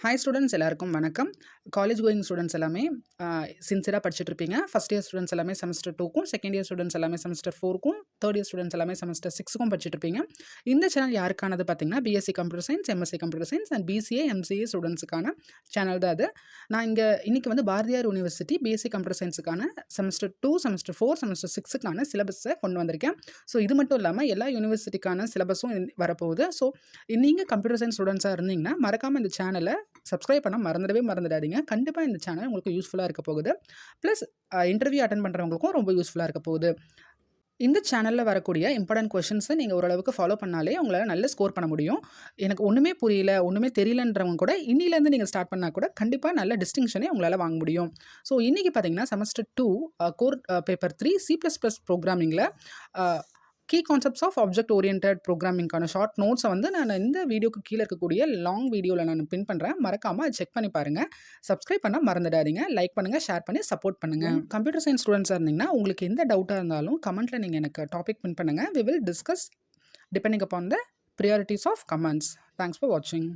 Hi students எல்லாருக்கும் வணக்கம். College going students எல்லாமே சின்சியராக படிச்சுட்டு இருப்பீங்க. ஃபஸ்ட் இயர் ஸ்டூடெண்ட்ஸ் எல்லாமே செமஸ்டர் 2க்கும், செகண்ட் இயர் ஸ்டூடெண்ட்ஸ் எல்லாமே செமஸ்டர் 4க்கும், தேர்ட் இயர் ஸ்டூடெண்ட்ஸ் எல்லாமே செமஸ்டர் 6க்கும் படிச்சுட்டு இருப்பீங்க. இந்த சேனல் யாருக்கானது பார்த்தீங்கன்னா, BSc computer science, MSc computer science and BCA, MCA ஸ்டூடெண்ட்ஸுக்கான சேனல் தான் அது. நான் இன்னைக்கு வந்து பாரதியார் யூனிவர்சிட்டி பிஎஸ்சி கம்ப்யூட்டர் சயின்ஸுக்கான செமஸ்டர் 2, செமஸ்டர் 4, செமஸ்டர் 6க்கான சிலபஸை கொண்டு வந்திருக்கேன். ஸோ இது மட்டும் இல்லாமல் எல்லா யூனிவர்சிட்டிக்கான சிலபஸும் வரப்போகுது. ஸோ நீங்கள் கம்ப்யூட்டர் சயின்ஸ் ஸ்டூடெண்ட்ஸாக இருந்தீங்கன்னா மறக்காமல் இந்த சேனலை சப்ஸ்கிரைப் பண்ண மறந்துடாதீங்க. கண்டிப்பாக இந்த சேனல் உங்களுக்கு யூஸ்ஃபுல்லாக இருக்க போகுது. ப்ளஸ் இன்டர்வியூ அட்டென்ட் பண்ணுறவங்களுக்கும் ரொம்ப யூஸ்ஃபுல்லாக இருக்க போகுது. இந்த சேனலில் வரக்கூடிய இம்பார்ட்டன்ட் கொஷின்ஸை நீங்கள் ஓரளவுக்கு ஃபாலோ பண்ணாலே உங்களால் நல்ல ஸ்கோர் பண்ண முடியும். எனக்கு ஒன்றுமே புரியல, ஒன்றுமே தெரியலன்றவங்க கூட இன்னிலேருந்து நீங்கள் ஸ்டார்ட் பண்ணால் கூட கண்டிப்பாக நல்ல டிஸ்டிங்ஷனே உங்களால் வாங்க முடியும். ஸோ இன்றைக்கி பார்த்தீங்கன்னா செமஸ்டர் 2 கோர் பேப்பர் 3 C++ ப்ரோக்ராமிங்கில் key concepts of object oriented ப்ரோக்ராமிங்கான ஷார்ட் நோட்ஸை வந்து நான் இந்த வீடியோக்கு கீழே இருக்கக்கூடிய லாங் வீடியோவில் நான் பின் பண்ணுறேன். மறக்காமல் அதை செக் பண்ணி பாருங்கள். சப்ஸ்கிரைப் பண்ண மறந்துடாதீங்க. லைக் பண்ணுங்கள், ஷேர் பண்ணி சப்போர்ட் பண்ணுங்கள். கம்ப்யூட்டர் சயின்ஸ் ஸ்டூடெண்ட்ஸாக இருந்தீங்கன்னா உங்களுக்கு எந்த டவுட்டாக இருந்தாலும் கமெண்ட்டில் நீங்கள் எனக்கு டாபிக் பின் பண்ணுங்கள். We will discuss depending upon the priorities of comments. Thanks for வாட்சிங்.